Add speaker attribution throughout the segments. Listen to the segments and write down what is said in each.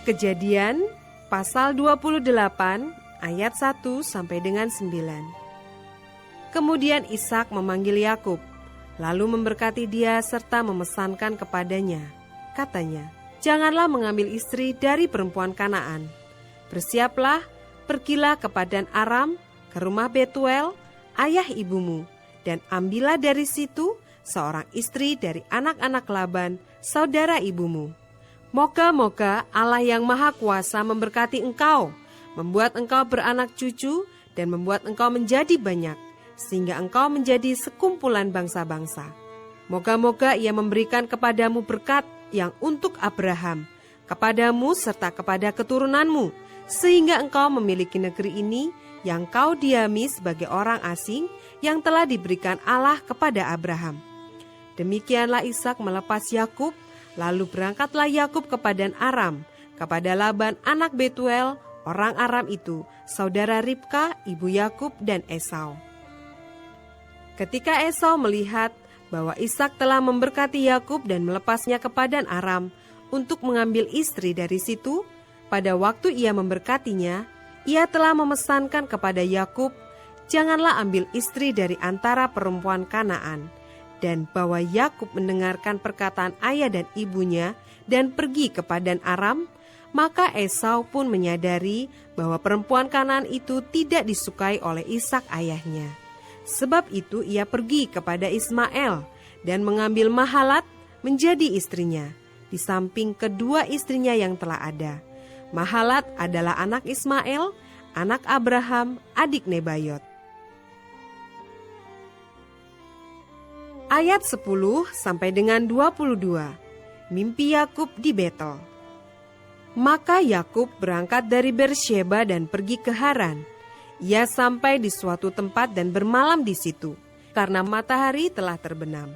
Speaker 1: Kejadian pasal 28 ayat 1 sampai dengan 9. Kemudian Ishak memanggil Yakub, lalu memberkati dia serta memesankan kepadanya. Katanya, "Janganlah mengambil istri dari perempuan Kanaan. Bersiaplah, pergilah ke Padan Aram, ke rumah Betuel, ayah ibumu, dan ambillah dari situ seorang istri dari anak-anak Laban, saudara ibumu. Moga-moga Allah yang Maha Kuasa memberkati engkau, membuat engkau beranak cucu, dan membuat engkau menjadi banyak, sehingga engkau menjadi sekumpulan bangsa-bangsa. Moga-moga Ia memberikan kepadamu berkat yang untuk Abraham, kepadamu serta kepada keturunanmu, sehingga engkau memiliki negeri ini yang kau diami sebagai orang asing yang telah diberikan Allah kepada Abraham." Demikianlah Ishak melepas Yakub, lalu berangkatlah Yakub ke Padan Aram, kepada Laban anak Betuel, orang Aram itu, saudara Ribka, ibu Yakub dan Esau. Ketika Esau melihat bahwa Ishak telah memberkati Yakub dan melepasnya ke Padan Aram untuk mengambil istri dari situ, pada waktu ia memberkatinya, ia telah memesankan kepada Yakub, "Janganlah ambil istri dari antara perempuan Kanaan." Dan bahwa Yakub mendengarkan perkataan ayah dan ibunya dan pergi ke Padan Aram, maka Esau pun menyadari bahwa perempuan Kanaan itu tidak disukai oleh Ishak ayahnya. Sebab itu ia pergi kepada Ismael dan mengambil Mahalat menjadi istrinya, di samping kedua istrinya yang telah ada. Mahalat adalah anak Ismael, anak Abraham, adik Nebayot. Ayat 10 sampai dengan 22. Mimpi Yakub di Betel. Maka Yakub berangkat dari Bersheba dan pergi ke Haran. Ia sampai di suatu tempat dan bermalam di situ, karena matahari telah terbenam.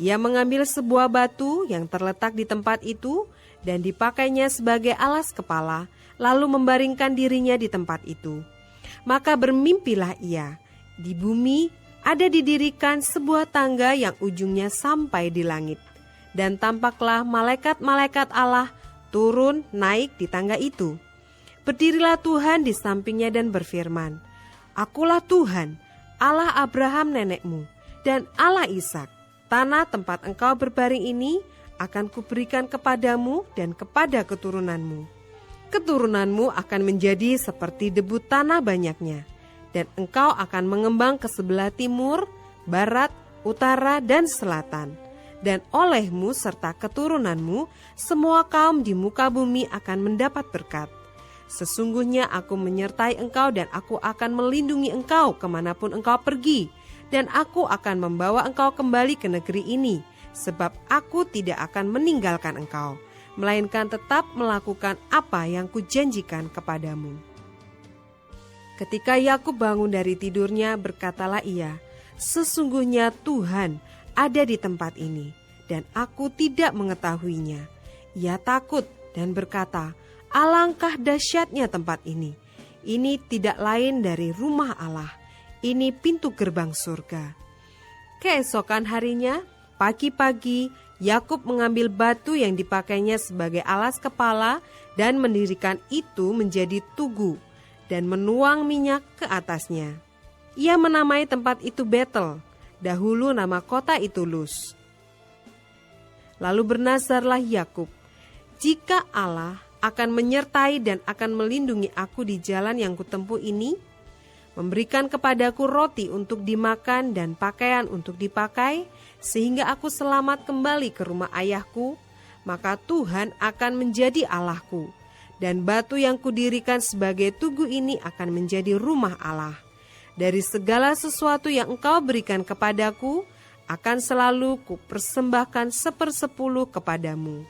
Speaker 1: Ia mengambil sebuah batu yang terletak di tempat itu dan dipakainya sebagai alas kepala, lalu membaringkan dirinya di tempat itu. Maka bermimpilah ia, di bumi ada didirikan sebuah tangga yang ujungnya sampai di langit. Dan tampaklah malaikat-malaikat Allah turun naik di tangga itu. Berdirilah Tuhan di sampingnya dan berfirman, "Akulah Tuhan, Allah Abraham nenekmu, dan Allah Ishak. Tanah tempat engkau berbaring ini akan kuberikan kepadamu dan kepada keturunanmu. Keturunanmu akan menjadi seperti debu tanah banyaknya. Dan engkau akan mengembang ke sebelah timur, barat, utara, dan selatan. Dan olehmu serta keturunanmu, semua kaum di muka bumi akan mendapat berkat. Sesungguhnya aku menyertai engkau dan aku akan melindungi engkau kemanapun engkau pergi. Dan aku akan membawa engkau kembali ke negeri ini, sebab aku tidak akan meninggalkan engkau, melainkan tetap melakukan apa yang kujanjikan kepadamu." Ketika Yakub bangun dari tidurnya, berkatalah ia, "Sesungguhnya Tuhan ada di tempat ini, dan aku tidak mengetahuinya." Ia takut dan berkata, "Alangkah dahsyatnya tempat ini. Ini tidak lain dari rumah Allah. Ini pintu gerbang surga." Keesokan harinya, pagi-pagi, Yakub mengambil batu yang dipakainya sebagai alas kepala dan mendirikan itu menjadi tugu, dan menuang minyak ke atasnya. Ia menamai tempat itu Betel, dahulu nama kota itu Luz. Lalu bernazarlah Yakub, "Jika Allah akan menyertai dan akan melindungi aku di jalan yang kutempuh ini, memberikan kepadaku roti untuk dimakan dan pakaian untuk dipakai, sehingga aku selamat kembali ke rumah ayahku, maka Tuhan akan menjadi Allahku. Dan batu yang kudirikan sebagai tugu ini akan menjadi rumah Allah. Dari segala sesuatu yang engkau berikan kepadaku, akan selalu kupersembahkan 1/10 kepadamu."